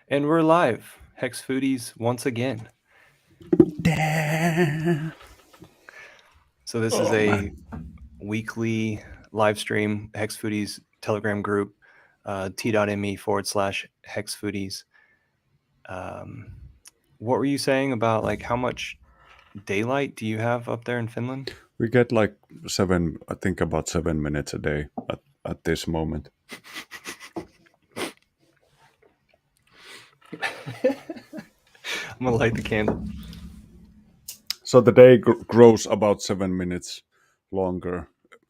And we're live, Hex Foodies, once again. Damn. So this is a weekly live stream, Hex Foodies Telegram group, t.me/Hex Foodies. What were you saying about like how much daylight do you have up there in Finland? We get like I think about 7 minutes a day at this moment. I'm gonna light the candle. So the day grows about 7 minutes longer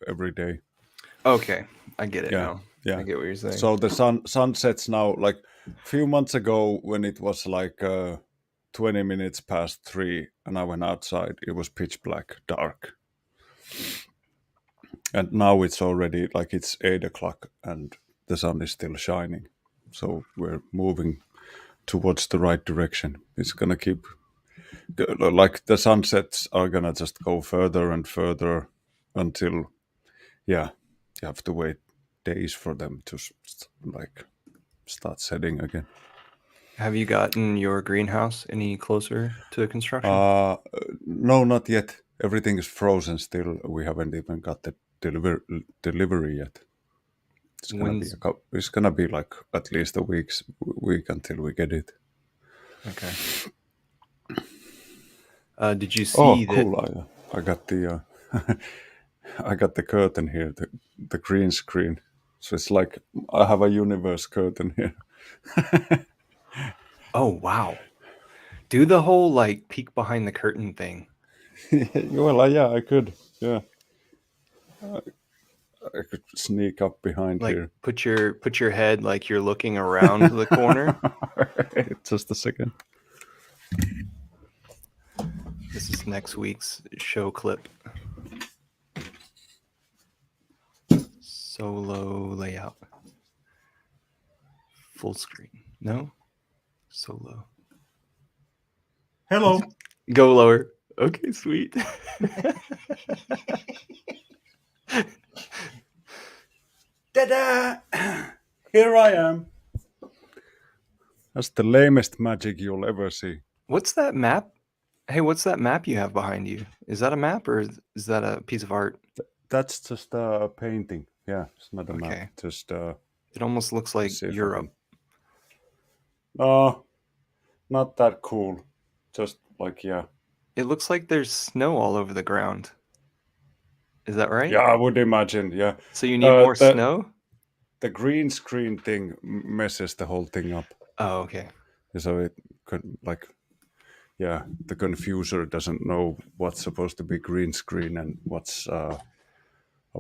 every day. Okay, I get it Yeah, now. yeah. I get what you're saying. So the sun sets now. Like a few months ago, when it was like 20 minutes past 3, and I went outside, it was pitch black, dark. And now it's already like it's 8 o'clock, and the sun is still shining. So we're moving towards the right direction. It's gonna keep like the sunsets are gonna just go further and further until you have to wait days for them to like start setting again. Have you gotten your greenhouse any closer to construction? No, not yet. Everything is frozen still. We haven't even got the delivery yet. It's gonna be When's it's gonna be like at least a week until we get it. okay? Did you Oh, see that? cool! I got the I got the curtain here, the green screen. So it's like I have a universe curtain here. Oh wow! Do the whole like peek behind the curtain thing. Well, yeah, I could. Yeah, I could sneak up behind Like here. put your head like you're looking around the corner. Just a second. This is next week's show clip. Solo layout. Full screen. No? Solo. Hello. Go lower. Okay, sweet. Ta-da! Here I am. That's the lamest magic you'll ever see. What's that map? Hey, what's that map you have behind you? Is that a map or is that a piece of art? That's just a painting. Yeah, it's not a map. Okay. Just It almost looks like see if I Europe. can. No, not that cool. Just like It looks like there's snow all over the ground. Is that right? yeah, I would imagine. Yeah, So you need more the snow? green screen thing messes the whole thing up. Oh, okay. So it could like the confuser doesn't know what's supposed to be green screen and what's a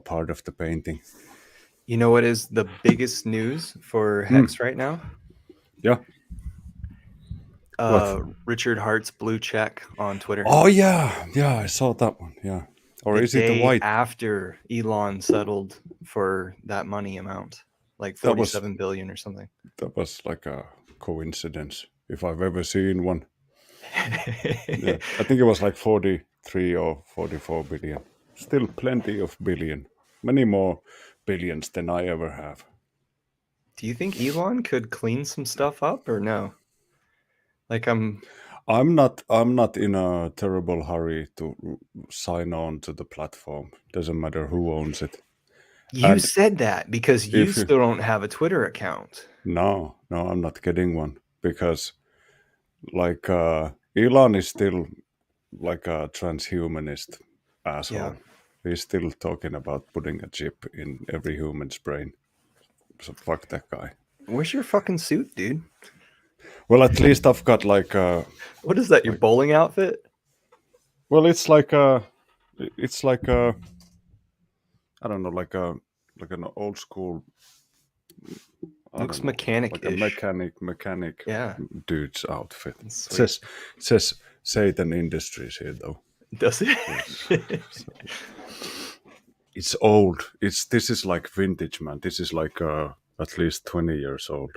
part of the painting. You know what is the biggest news for Hex right now? Yeah. What? Richard Hart's blue check on Twitter. Oh yeah, I saw that one. Yeah. Or The is it the day white? after Elon settled for that money amount, like That was 47 billion or something. like a coincidence if I've ever seen one. Yeah, I think it was like 43 or 44 billion. Still plenty of billion. Many more billions than I ever have. Do you think Elon could clean some stuff up or no? Like I'm not in a terrible hurry to sign on to the platform. Doesn't matter who owns it. you And said that because you if you, still don't have a Twitter account. no, I'm not getting one because like Elon is still like a transhumanist Yeah. asshole. He's still talking about putting a chip in every human's brain. So fuck that guy. Where's your fucking suit, dude? Well, at least I've got like What is that? Your bowling outfit? well, it's like a, I don't know, like an old school, I Looks don't know, like a mechanic-ish. mechanic Yeah. dude's outfit. Sweet. It says Satan Industries here though. Does it? So it's old. This is like vintage, man. This is like at least 20 years old.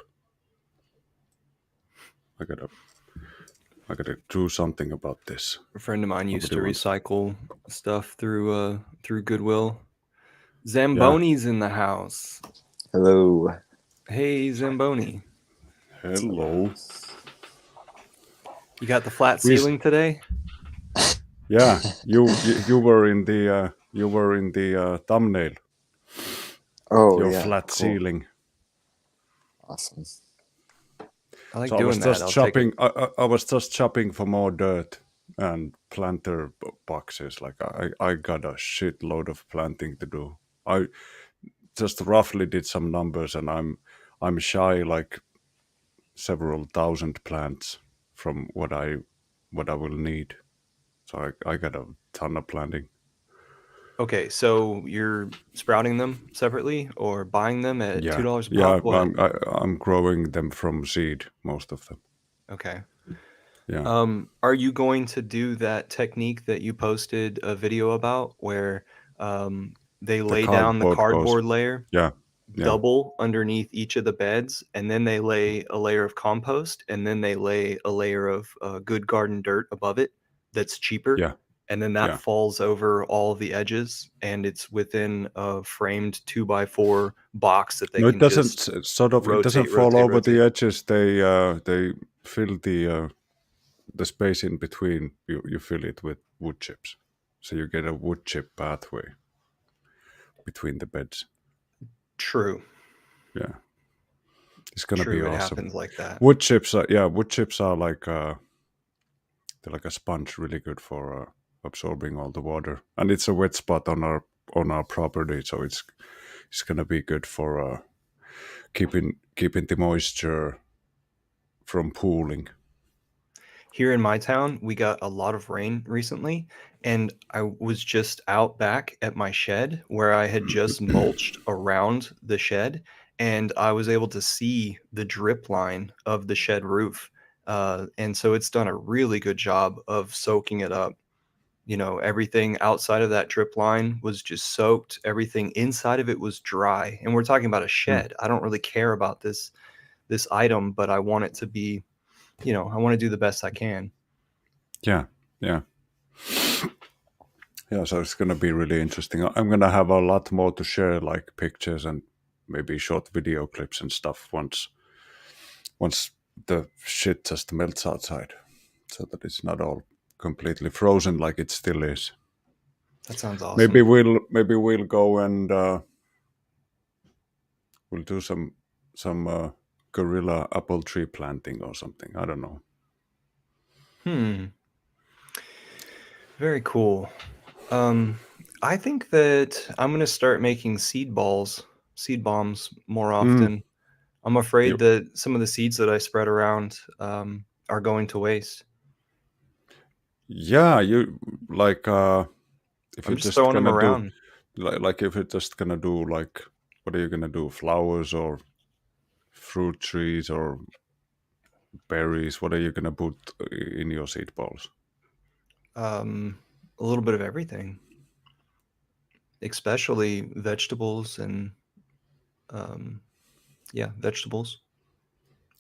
I gotta do something about this. A friend of mine used to Nobody wants. recycle stuff through Goodwill. Yeah. Zamboni's in the house. Hello. Hey, Zamboni. Hello. You got the flat We ceiling today? yeah, you were in the thumbnail. Oh Your yeah, flat cool, ceiling. awesome. I like So I was doing that. just I'll take chopping. it. I was just chopping for more dirt and planter boxes. Like I got a shitload of planting to do. I just roughly did some numbers, and I'm shy like several thousand plants from what I will need. So I got a ton of planting. Okay, so you're sprouting them separately or buying them at Yeah, $2 a yeah. pop? What? I'm growing them from seed, most of them. Okay. Yeah, Are you going to do that technique that you posted a video about where they the lay down the cardboard goes. cardboard layer Yeah, yeah, double underneath each of the beds, and then they lay a layer of compost, and then they lay a layer of good garden dirt above it that's cheaper, yeah, and then that yeah. falls over all the edges, and it's within a framed 2x4 box that they No, it can doesn't. just Sort of. It doesn't rotate, fall rotate, over the rotate. edges. They fill the space in between. You fill it with wood chips, so you get a wood chip pathway between the beds. True, Yeah, it's gonna be true. It awesome. happens like that. Wood chips. Wood chips are like they're like a sponge, really good for absorbing all the water. And it's a wet spot on our property, so it's gonna be good for keeping the moisture from pooling. Here in my town, we got a lot of rain recently, and I was just out back at my shed where I had just mulched around the shed, and I was able to see the drip line of the shed roof. And so it's done a really good job of soaking it up. You know, everything outside of that drip line was just soaked. Everything inside of it was dry. And we're talking about a Hmm. shed. I don't really care about this item, but I want it to be, I want to do the best I can. Yeah, yeah, yeah. So it's gonna be really interesting. I'm gonna have a lot more to share, like pictures and maybe short video clips and stuff once the shit just melts outside, so that it's not all completely frozen like it still is. That sounds Maybe awesome. we'll go and we'll do some gorilla apple tree planting or something. I don't know. Hmm. Very cool. Um, I think that I'm gonna start making seed bombs more Mm, often. I'm afraid you, that some of the seeds that I spread around are going to waste. yeah, you like if I'm you're just just throwing them gonna do around. like if you're just gonna do like what are you gonna do? Flowers or fruit trees or berries? What are you gonna put in your seed balls? Um, a little bit of everything, especially vegetables and um, yeah, vegetables.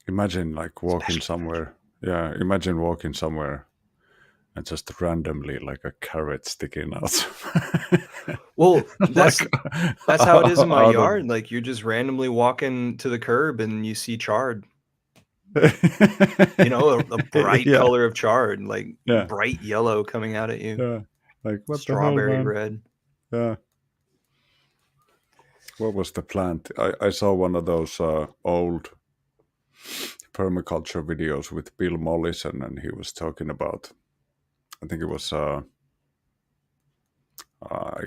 Imagine like walking Especially vegetables. somewhere. Yeah, imagine walking somewhere and just randomly like a carrot sticking out. Well, Like that's how it is in my out of yard. Like you're just randomly walking to the curb and you see chard. A bright yeah, color of chard, like yeah, bright yellow coming out at you, yeah. Like what the hell, strawberry man? red. Yeah. What was the plant? I saw one of those old permaculture videos with Bill Mollison, and he was talking about. I think it was. I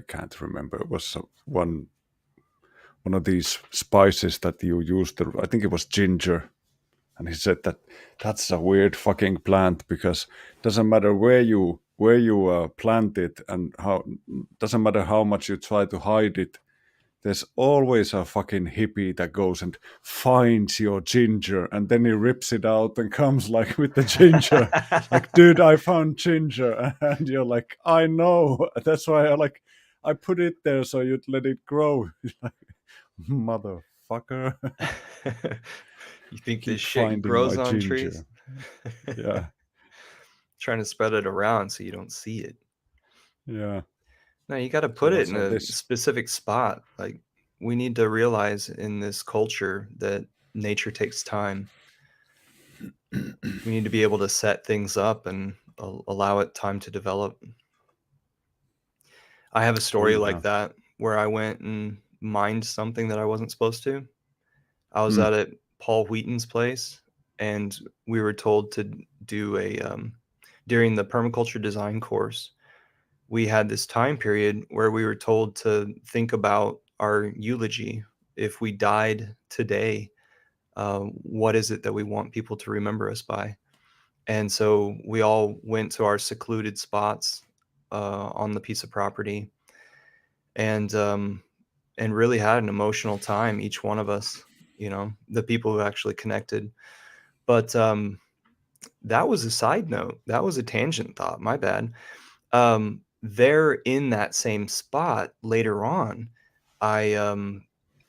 can't remember. It was one of these spices that you use. I think it was ginger, and he said that that's a weird fucking plant because it doesn't matter where you plant it and how doesn't matter how much you try to hide it. There's always a fucking hippie that goes and finds your ginger and then he rips it out and comes like with the ginger. Like, dude, I found ginger. And you're like, I know. That's why I put it there so you'd let it grow. Like, motherfucker. You think this Keep shit finding grows my on trees? ginger. Yeah. Trying to spread it around so you don't see it. Yeah. No, you got to So put it what's in all a this? specific spot. Like we need to realize in this culture that nature takes time. We need to be able to set things up and allow it time to develop. I have a story Oh like yeah. that where I went and mined something that I wasn't supposed to. I was Hmm. out at Paul Wheaton's place, and we were told to do during the permaculture design course, we had this time period where we were told to think about our eulogy. If we died today, what is it that we want people to remember us by? And so we all went to our secluded spots on the piece of property, and really had an emotional time, each one of us, the people who actually connected. But that was a side note. That was a tangent thought. My bad. There in that same spot later on, I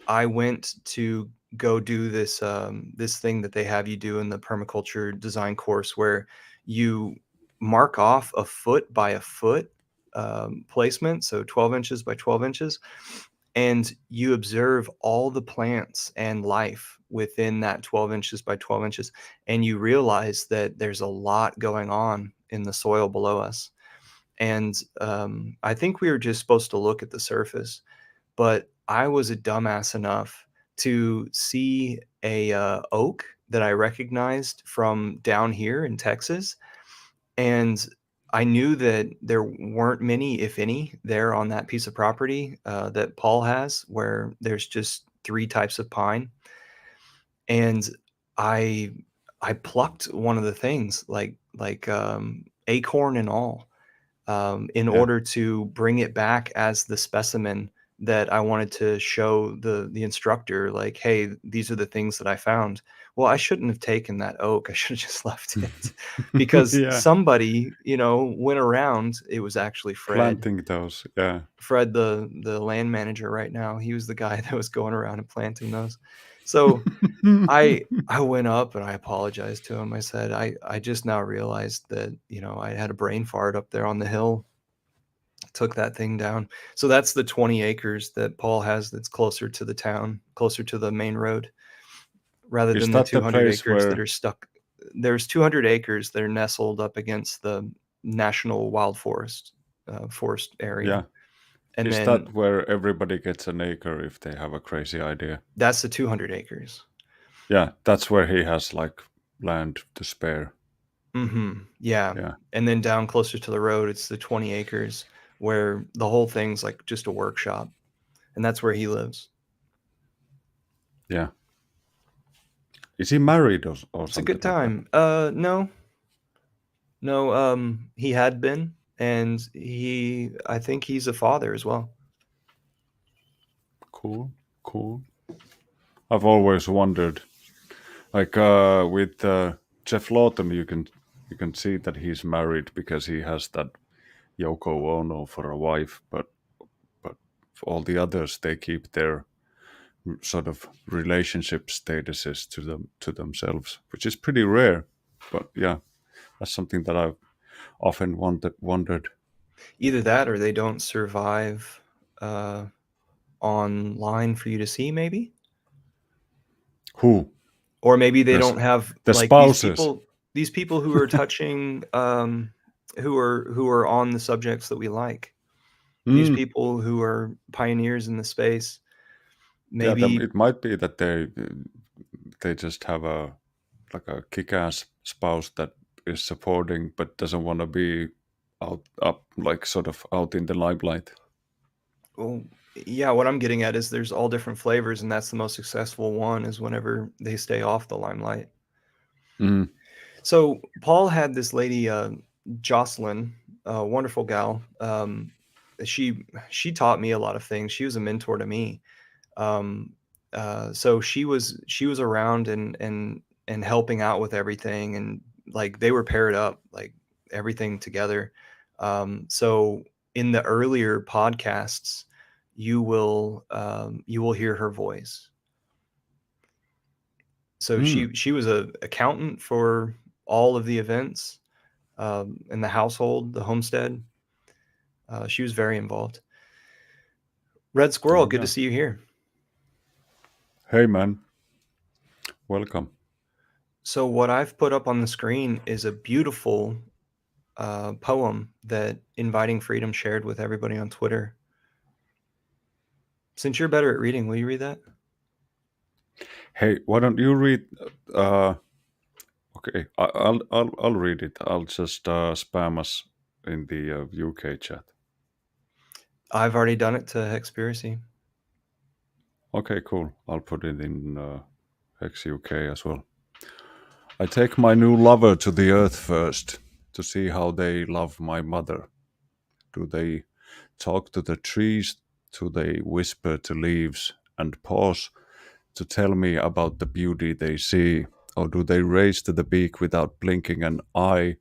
I went to go do this thing that they have you do in the permaculture design course, where you mark off a foot by a foot placement, so 12 inches by 12 inches, and you observe all the plants and life within that 12 inches by 12 inches, and you realize that there's a lot going on in the soil below us. And I think we were just supposed to look at the surface, but I was a dumbass enough to see a oak that I recognized from down here in Texas, and I knew that there weren't many, if any, there on that piece of property that Paul has, where there's just three types of pine. And I I plucked one of the things, like acorn and all, in Yeah. order to bring it back as the specimen that I wanted to show the instructor, like, "Hey, these are the things that I found." Well, I shouldn't have taken that oak. I should have just left it because Yeah. somebody, went around. It was actually Fred. Planting those. Yeah. Fred, the land manager right now. He was the guy that was going around and planting those. So I went up and I apologized to him. I said, I just now realized that, I had a brain fart up there on the hill, took that thing down. So that's the 20 acres that Paul has that's closer to the town, closer to the main road, rather Is than the that the 200 place acres that where? are stuck. There's 200 acres that are nestled up against the national wild forest area. Yeah. And Is then that where everybody gets an acre if they have a crazy idea? that's the 200 acres. Yeah, that's where he has like land to spare. Yeah. Yeah. And then down closer to the road, it's the 20 acres where the whole thing's like just a workshop. And that's where he lives. Yeah. Is he married or It's a something good like that? time. No, no, he had been, and I think he's a father as well. Cool. Cool. I've always wondered, like with Jeff Lawton, you can see that he's married because he has that Yoko Ono for a wife, but for all the others, they keep their sort of relationship statuses to themselves, which is pretty rare. But yeah, that's something that I've often wondered. Either that or they don't survive uh, online for you to see, maybe. Who? Or maybe they There's don't have the like these spouses. people these people who are touching who are on the subjects that we like. These Mm. people who are pioneers in the space, Yeah, maybe. it might be that they just have a like a kick-ass spouse that is supporting but doesn't want to be out up like sort of out in the limelight. Well, yeah, what I'm getting at is there's all different flavors, and that's the most successful one is whenever they stay off the limelight. Mm. So Paul had this lady, Jocelyn, a wonderful gal. She taught me a lot of things. She was a mentor to me. Um, so she was around and helping out with everything, and like they were paired up, like everything together. So in the earlier podcasts, you will hear her voice. So Mm. she was a accountant for all of the events in the household, the homestead. She was very involved. Red Squirrel, Oh good to yeah. see you here. Hey man, welcome. So what I've put up on the screen is a beautiful poem that Inviting Freedom shared with everybody on Twitter. Since you're better at reading, will you read that? Hey, why don't you read? Okay, I'll read it. I'll just spam us in the UK chat. I've already done it to Hexpiracy. Okay, cool. I'll put it in Hex UK as well. I take my new lover to the earth first to see how they love my mother. Do they talk to the trees? Do they whisper to leaves and pause to tell me about the beauty they see? Or do they raise to the beak without blinking an eye?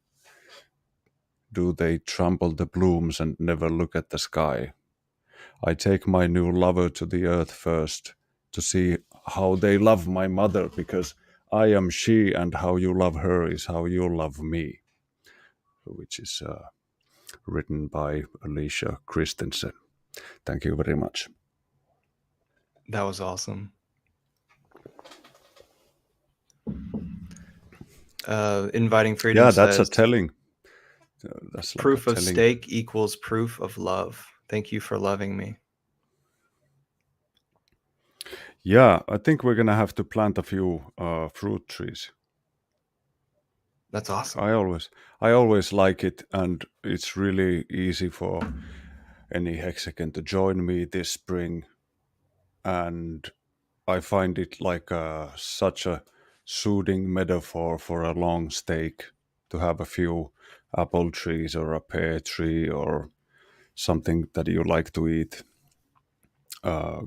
Do they trample the blooms and never look at the sky? I take my new lover to the earth first to see how they love my mother, because I am she, and how you love her is how you love me, which is written by Alicia Christensen. Thank you very much. That was awesome. Inviting Freedom Yeah, that's a says, telling. That's like a proof of telling. stake equals proof of love. Thank you for loving me. Yeah, I think we're gonna have to plant a few fruit trees. That's awesome. I always like it, and it's really easy for any hexagon to join me this spring, and I find it like such a soothing metaphor for a long steak to have a few apple trees or a pear tree or something that you like to eat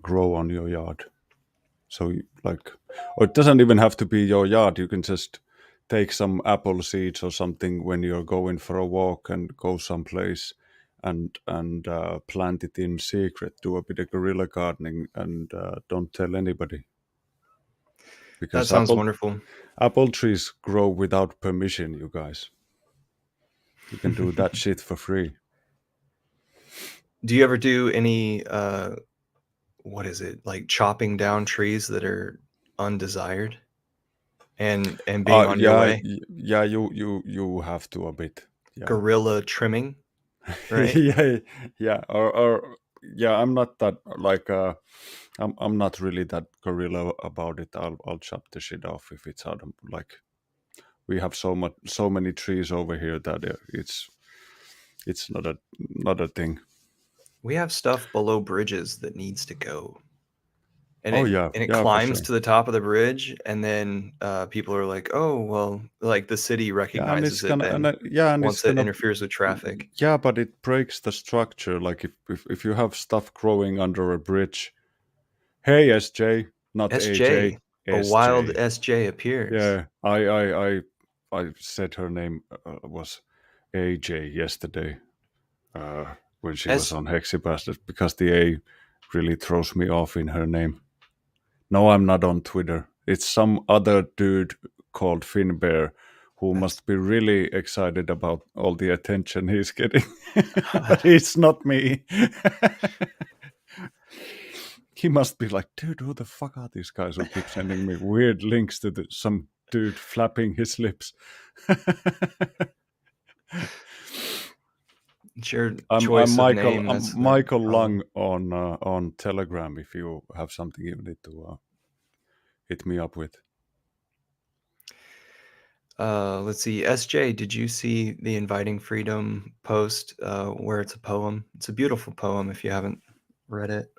grow on your yard. So, like, or it doesn't even have to be your yard. You can just take some apple seeds or something when you're going for a walk and go someplace and plant it in secret. Do a bit of guerrilla gardening and don't tell anybody, That because sounds wonderful. apple trees grow without permission. You guys, you can do that shit for free. Do you ever do any what is it, like chopping down trees that are undesired and being on your Yeah, way? yeah. You have to a bit. Yeah. Guerrilla trimming, right? Yeah, yeah, or yeah, I'm not that like I'm not really that gorilla about it. I'll chop the shit off if it's out of, like, we have so many trees over here that it's not a thing. We have stuff below bridges that needs to go. And Oh it yeah, and it yeah, for climbs sure. to the top of the bridge, and then people are like, "Oh, well," like the city Yeah, and it's recognizes it gonna then yeah, and it's once it gonna interferes with traffic. yeah, but it breaks the structure. Like if you have stuff growing under a bridge. Hey, SJ, not AJ, SJ, a wild SJ. SJ appears. Yeah, I said her name was AJ yesterday when she was S on Hexibastard, because the A really throws me off in her name. No, I'm not on Twitter. It's some other dude called Finbear who that's must be really excited about all the attention he's getting. But it's not me. He must be like, dude, who the fuck are these guys who keep sending me weird links to some dude flapping his lips? it's your I'm choice of Michael. name. I'm That's the Michael problem. Lung on Telegram. If you have something you need to hit me up with. Let's see. SJ, did you see the Inviting Freedom post where it's a poem? It's a beautiful poem if you haven't read it.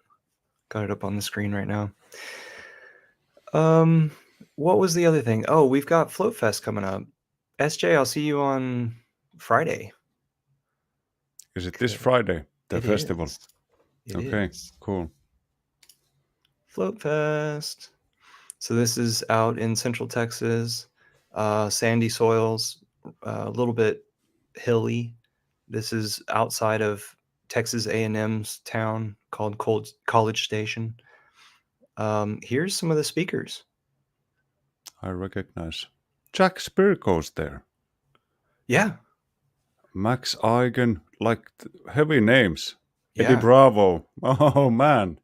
Got it up on the screen right now. Um, what was the other thing? Oh, we've got Float Fest coming up. SJ, I'll see you on Friday. Is it this Friday? The It festival. is. It Okay, is. cool. Float Fest. So this is out in Central Texas, sandy soils, a little bit hilly. This is outside of Texas A&M's town called College Station. Here's some of the speakers. I recognize. Jack Spirko's there. Yeah, Max Eigen, like heavy names. Eddie yeah. Bravo. Oh man.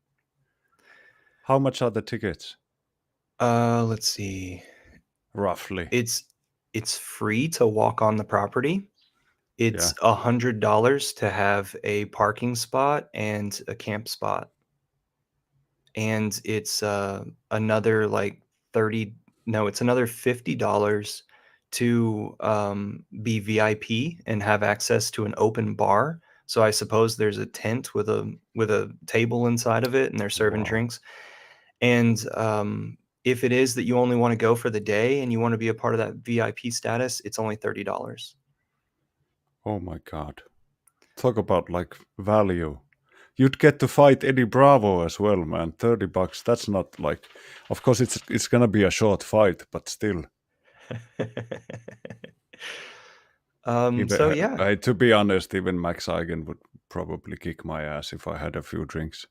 How much are the tickets? Let's see. roughly? It's free to walk on the property. Yeah. It's $100 to have a parking spot and a camp spot. And it's another like 30 no, it's another $50 to be VIP and have access to an open bar. So I suppose there's a tent with a table inside of it and they're serving Wow. drinks. And if it is that you only want to go for the day and you want to be a part of that VIP status, it's only $30. Oh my God. Talk about like value. You'd get to fight Eddie Bravo as well, man. $30. That's not like, of course, it's gonna be a short fight, but still. Even, So yeah, to be honest, even Max Eigen would probably kick my ass if I had a few drinks.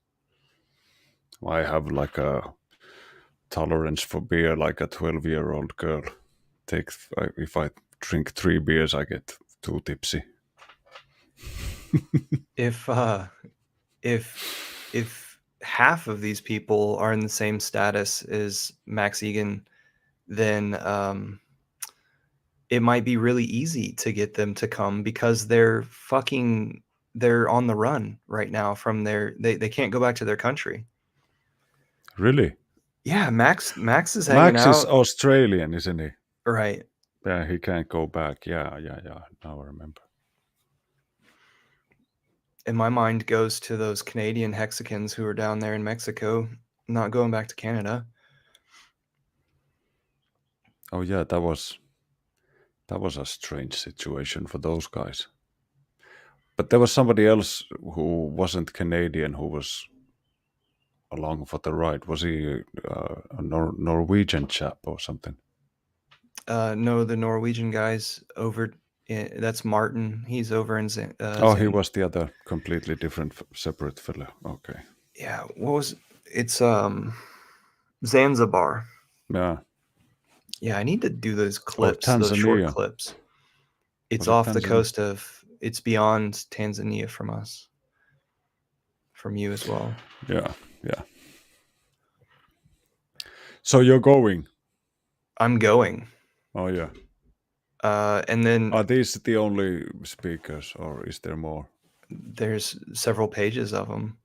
I have like a tolerance for beer like a 12-year-old girl. If I drink 3 beers, I get too tipsy. if if half of these people are in the same status as Max Egan, then it might be really easy to get them to come because they're on the run right now from they can't go back to their country. Really? Yeah, Max is hanging Max is out. Australian, isn't he? Right. Yeah, he can't go back. Yeah. Now I remember. And my mind goes to those Canadian Hexicans who are down there in Mexico, not going back to Canada. Oh yeah, that was a strange situation for those guys. But there was somebody else who wasn't Canadian who was along for the ride. Was he a Norwegian chap or something? No, the Norwegian guys over. That's Martin. He's over in Oh, he was the other completely different, separate fellow. Okay. yeah. What was it's Zanzibar. Yeah. Yeah, I need to do those Or clips, those short Tanzania. clips. It's Was it off the Tanzania? coast of. It's beyond Tanzania from us, from you as well. Yeah. Yeah. So you're going? I'm going. Oh yeah. And then Are these the only speakers, or is there more? there's several pages of them.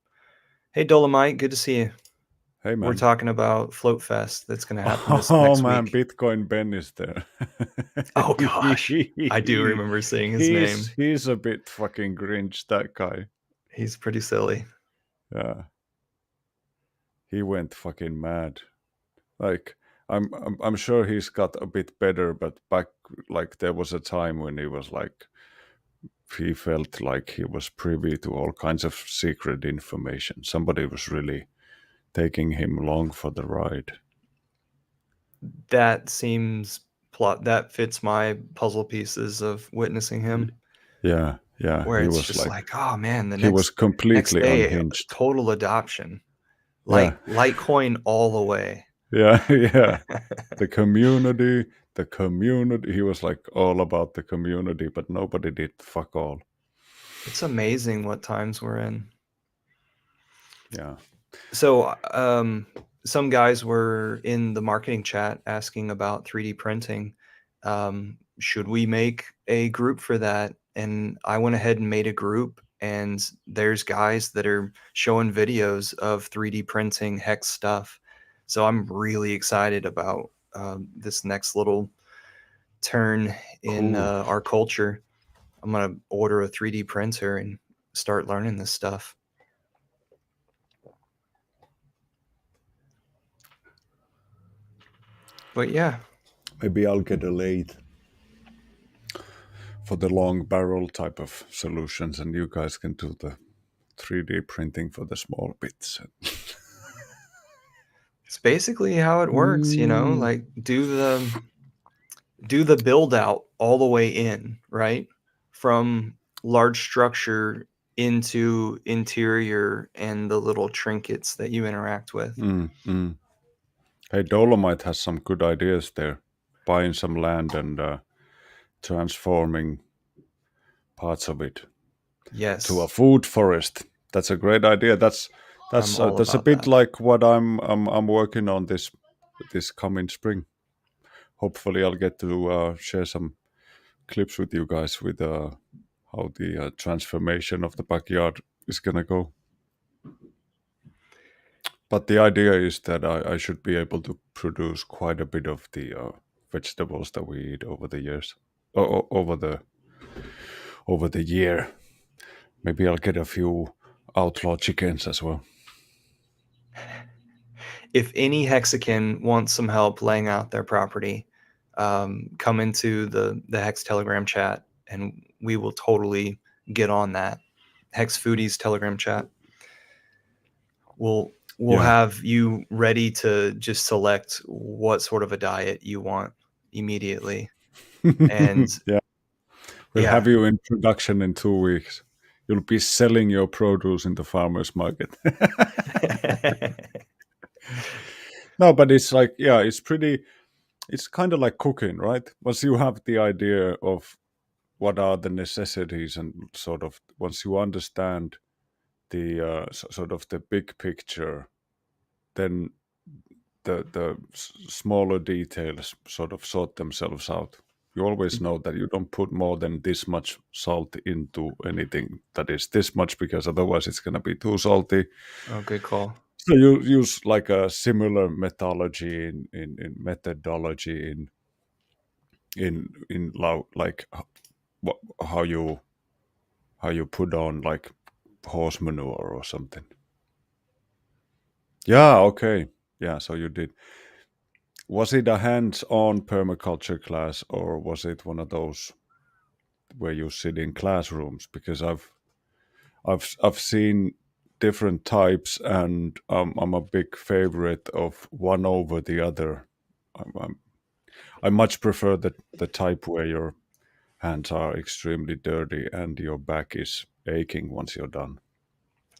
Hey, Dolomite, good to see you. Hey We're man. talking about Float Fest that's going to happen this Oh next man, week. Bitcoin Ben is there. Oh gosh, I do remember seeing his he's name. he's a bit fucking Grinch, that guy. He's pretty silly. Yeah. He went fucking mad. Like I'm sure he's got a bit better, but back like there was a time when he was like he felt like he was privy to all kinds of secret information. Somebody was really taking him along for the ride. That seems that fits my puzzle pieces of witnessing him. Yeah, Where he it's was just like like, oh man, the he was next completely day, unhinged. total adoption, Yeah, Litecoin all the way. yeah, yeah. The community. He was like all about the community, but nobody did fuck all. It's amazing what times we're in. Yeah. So, some guys were in the marketing chat asking about 3D printing. Should we make a group for that? And I went ahead and made a group, and there's guys that are showing videos of 3D printing hex stuff. So I'm really excited about this next little turn in Cool. our culture. I'm gonna order a 3D printer and start learning this stuff. But yeah, Maybe I'll get a lathe for the long barrel type of solutions, and you guys can do the 3D printing for the small bits. it's basically how it works, like do the build out all the way in, right? From large structure into interior and the little trinkets that you interact with. Hey, Dolomite has some good ideas there. Buying some land and transforming parts of it to a Yes, food forest. That's a great idea. That's I'm all that's a about bit that. like what I'm working on this coming spring. hopefully I'll get to share some clips with you guys with how the transformation of the backyard is gonna go. But the idea is that I should be able to produce quite a bit of the vegetables that we eat over the years, over the year. Maybe I'll get a few outlaw chickens as well. If any Hexican wants some help laying out their property, come into the Hex Telegram chat, and we will totally get on that. Hex Foodies Telegram chat. We'll Yeah. have you ready to just select what sort of a diet you want immediately. And Yeah, we'll yeah, have you in production in 2 weeks. You'll be selling your produce in the farmers market. No, but it's like, yeah, it's kind of like cooking, right? Once you have the idea of what are the necessities and sort of once you understand the sort of the big picture, then the smaller details sort of sort themselves out. You always know that you don't put more than this much salt into anything that is this much, because otherwise it's going to be too salty. oh, good call. So you use like a similar methodology in methodology like how you put on like horse manure or something. Yeah, okay. Yeah, so you did. Was it a hands-on permaculture class, or was it one of those where you sit in classrooms? Because I've seen different types, and I'm a big favorite of one over the other. I much prefer the type where your hands are extremely dirty and your back is aching once you're done.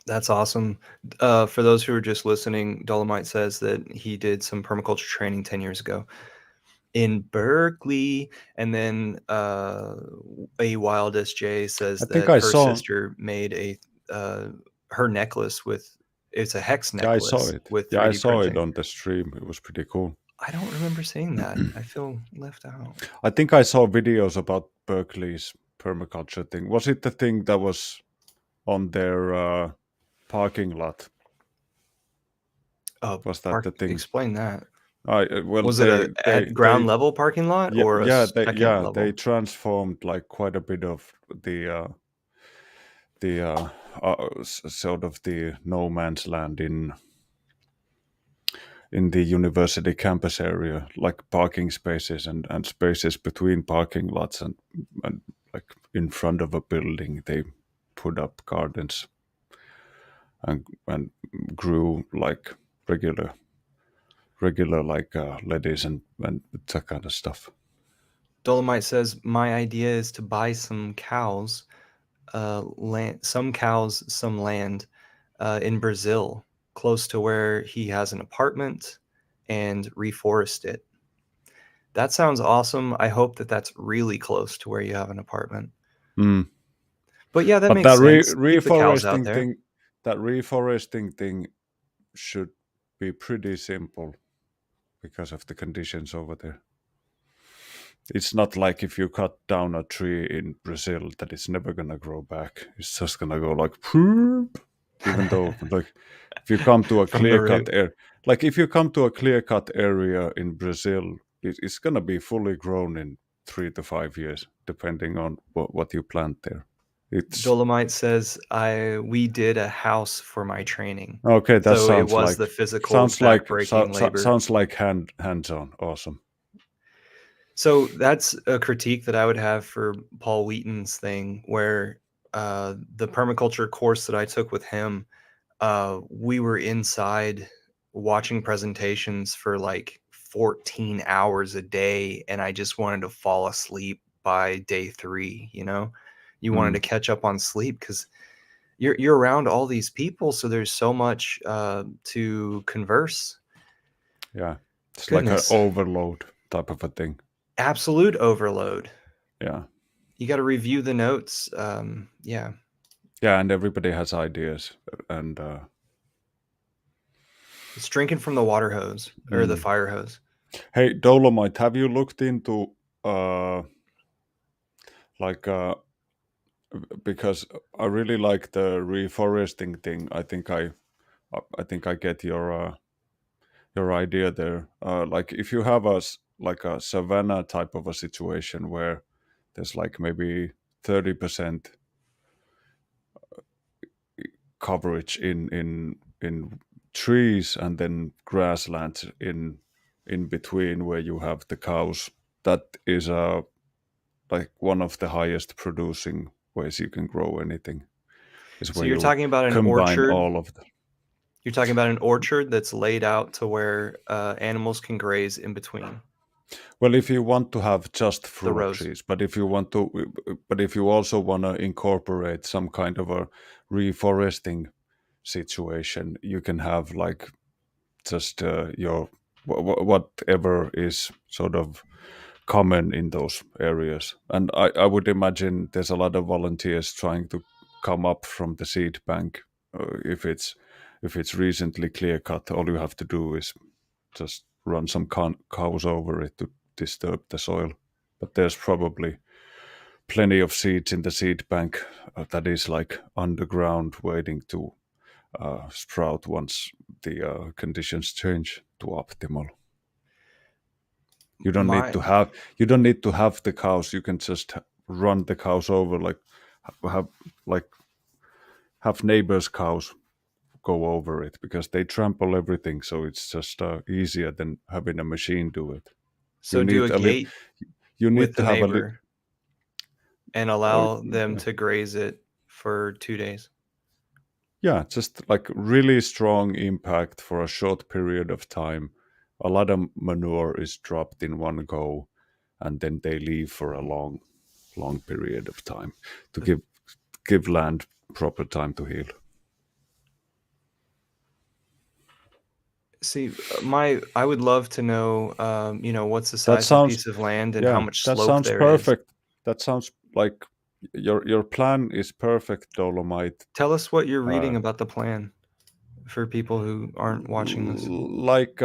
That's awesome. For those who are just listening, Dolomite says that he did some permaculture training 10 years ago in Berkeley. And then a Wildest J says I think that I her saw. sister made her necklace with, it's a hex Yeah, I saw necklace it. with Yeah, I 3D saw it printing. on the stream. It was pretty cool. I don't remember seeing that. I feel left out. I think I saw videos about Berkeley's permaculture thing. Was it the thing that was on their parking lot? Was that the thing? Explain that. Well, Was it a at ground they level parking lot yeah, or a second they level? transformed like quite a bit of the sort of the no man's land in the university campus area, like parking spaces and spaces between parking lots and like in front of a building, they put up gardens and grew like regular like lettuce and that kind of stuff. Dolomite says my idea is to buy some cows, some land in Brazil, close to where he has an apartment, and reforest it. That sounds awesome. I hope that that's really close to where you have an apartment. Mm. But yeah, that But makes that sense. Keep the cows out reforesting there. thing, that reforesting thing should be pretty simple because of the conditions over there. It's not like if you cut down a tree in Brazil that it's never gonna grow back. It's just gonna go like poop. Even though like if you come to a From the clear cut root. area, like if you come to a clear cut area in Brazil, it's gonna be fully grown in 3 to 5 years, depending on what you plant there. It's Dolomite says we did a house for my training. okay. That So it was the physical backbreaking labor. sounds like hands on. Awesome. So that's a critique that I would have for Paul Wheaton's thing, where the permaculture course that I took with him, we were inside watching presentations for like 14 hours a day, and I just wanted to fall asleep by day 3. You wanted to Mm, catch up on sleep because you're around all these people, so there's so much to converse. yeah, it's like an Goodness, overload type of a thing. absolute overload. Yeah. You got to review the notes. Yeah. Yeah, and everybody has ideas, and It's drinking from the water hose or the mm, fire hose. Hey, Dolomite, have you looked into uh like because I really like the reforesting thing. I think I get your idea there. Like if you have like a savanna type of a situation where there's like maybe 30% coverage in trees and then grasslands in between where you have the cows. That is like one of the highest producing ways you can grow anything is So where you combine all of the. you're talking about an orchard that's laid out to where animals can graze in between Well, if you want to have just the fruit rows. trees, but if you also want to incorporate some kind of a reforesting situation, you can have like just your whatever is sort of common in those areas. And I would imagine there's a lot of volunteers trying to come up from the seed bank. If it's recently clear cut, all you have to do is just run some cows over it to disturb the soil. But there's probably plenty of seeds in the seed bank that is like underground, waiting to sprout once the conditions change to optimal. You don't need My to have the cows. You can just run the cows over, like have like have neighbors' cows go over it because they trample everything. So it's just easier than having a machine do it. You so do need a a little. gate You with need the to have a little. neighbor and allow them to graze it for 2 days. Yeah, just like really strong impact for a short period of time. A lot of manure is dropped in one go, and then they leave for a long period of time to give land proper time to heal. See, I would love to know, what's the That size of the sounds piece of land and how yeah, much that slope sounds there is. perfect. That sounds like your plan is perfect, Dolomite. Tell us what you're reading Uh, about the plan for people who aren't watching this. like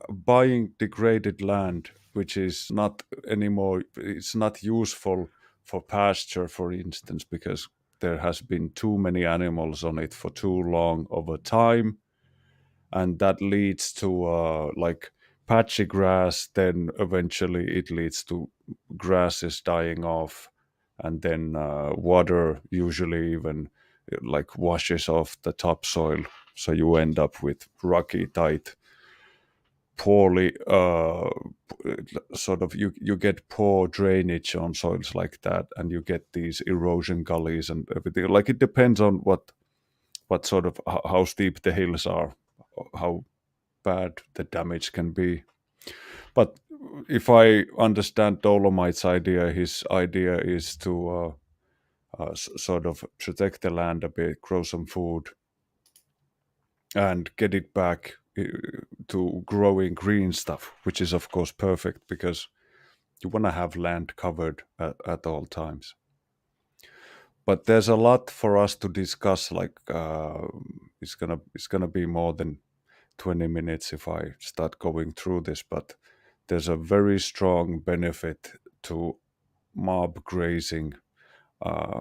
buying degraded land, which is not anymore. It's not useful for pasture, for instance, because there has been too many animals on it for too long over time, and that leads to like patchy grass. Then eventually it leads to grasses dying off, and then water usually even like washes off the topsoil, so you end up with rocky, tight, poorly sort of you get poor drainage on soils like that, and you get these erosion gullies and everything. Like it depends on what sort of how steep the hills are, how bad the damage can be. But if I understand Dolomite's idea, his idea is to sort of protect the land a bit, grow some food, and get it back to growing green stuff, which is of course perfect because you want to have land covered at all times. But there's a lot for us to discuss. Like it's gonna be more than 20 minutes if I start going through this. But there's a very strong benefit to mob grazing. Uh,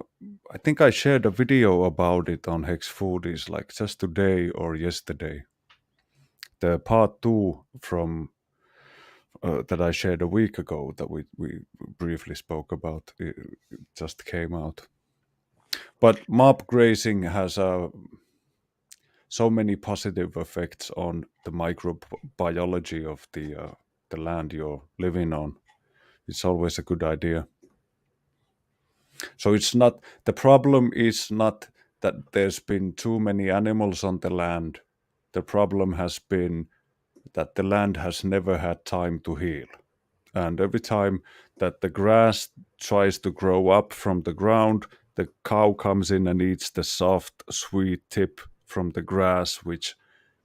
I think I shared a video about it on Hex Foodies like just today or yesterday. The part two from that I shared a week ago that we briefly spoke about it just came out. But mob grazing has so many positive effects on the microbiology of the land you're living on. It's always a good idea. So it's not the problem is not that there's been too many animals on the land. The problem has been that the land has never had time to heal. And every time that the grass tries to grow up from the ground, the cow comes in and eats the soft, sweet tip from the grass, which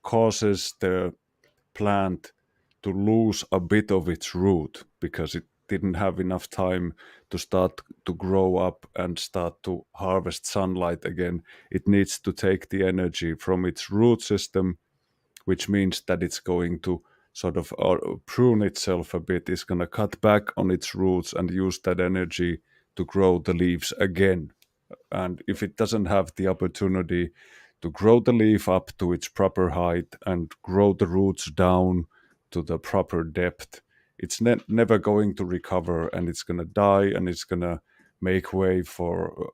causes the plant to lose a bit of its root because it didn't have enough time to start to grow up and start to harvest sunlight again. It needs to take the energy from its root system, which means that it's going to sort of prune itself a bit, is going to cut back on its roots and use that energy to grow the leaves again. And if it doesn't have the opportunity to grow the leaf up to its proper height and grow the roots down to the proper depth, it's never going to recover, and it's going to die, and it's going to make way for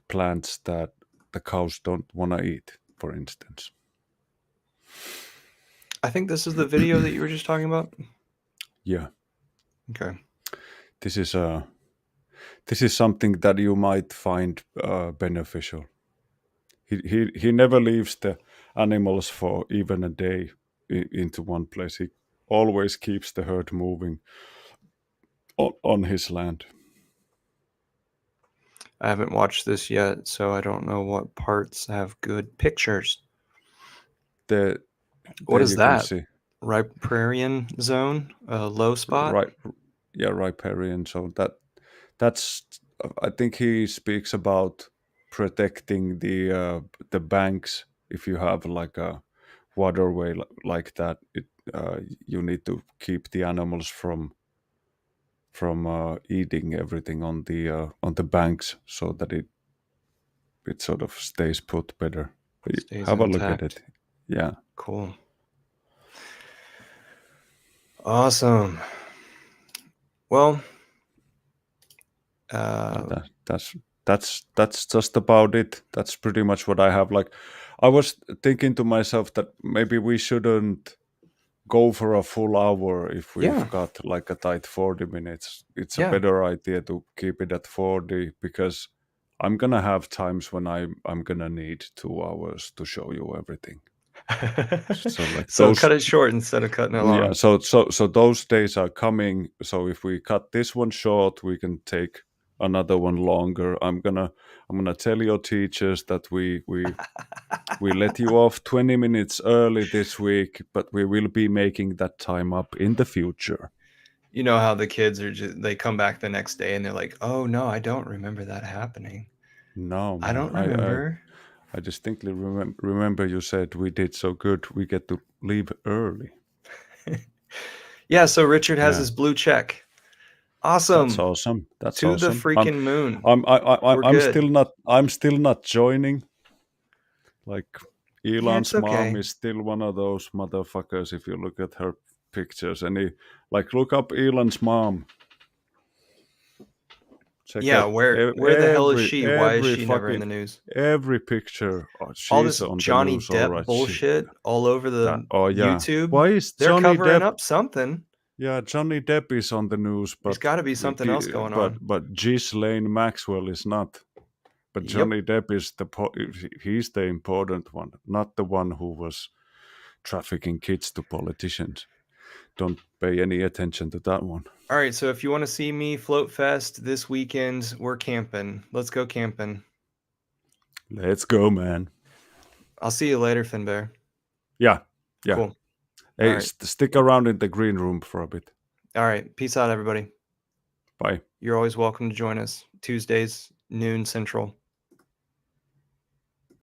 plants that the cows don't want to eat, for instance. I think this is the video that you were just talking about. Yeah. Okay. This is something that you might find beneficial. He never leaves the animals for even a day into one place. He always keeps the herd moving on his land. I haven't watched this yet, so I don't know what parts have good pictures. There What is you can that? see Riparian zone, a low spot. riparian. So that's I think he speaks about protecting the banks. If you have like a waterway like that, you need to keep the animals from eating everything on the banks, so that it sort of stays put better. Stays Have a look at intact. it. Yeah. Cool. Awesome. Well, That's just about it. That's pretty much what I have. Like, I was thinking to myself that maybe we shouldn't go for a full hour if we've yeah, got like a tight 40 minutes. It's a yeah. better idea to keep it at 40, because I'm gonna have times when I'm gonna need 2 hours to show you everything. So like So those, cut it short instead of cutting it long. yeah. So those days are coming. So if we cut this one short, we can take another one longer. I'm gonna tell your teachers that we let you off 20 minutes early this week, but we will be making that time up in the future. You know how the kids are they come back the next day and they're like, "Oh no, I don't remember that happening. No, I man. don't I remember." I distinctly remember you said we did so good. We get to leave early. Yeah, so Richard has Yeah, his blue check. that's Awesome. awesome. That's To the awesome. freaking moon. I'm We're I'm good. still not I'm still not joining. Like, Yeah, Elon's it's mom okay. is still one of those motherfuckers. If you look at her pictures, look up Elon's mom. Check Yeah, out where the hell is she? Why is she never in the news? every picture. Oh, All she's this on the Johnny news, all Depp right. bullshit all over That, the oh yeah. YouTube. Why is They're Johnny covering Depp? up something. Yeah, Johnny Depp is on the news, There's but got to be something else going on. Ghislaine Maxwell is not. But Yep. Johnny Depp is he's the important one, not the one who was trafficking kids to politicians. Don't pay any attention to that one. All right, so if you want to see me float fest this weekend, we're camping. Let's go camping. Let's go, man. I'll see you later, Finbear. Yeah, yeah. Cool. Hey, All right. stick around in the green room for a bit. All right. Peace out, everybody. Bye. You're always welcome to join us Tuesdays, noon Central.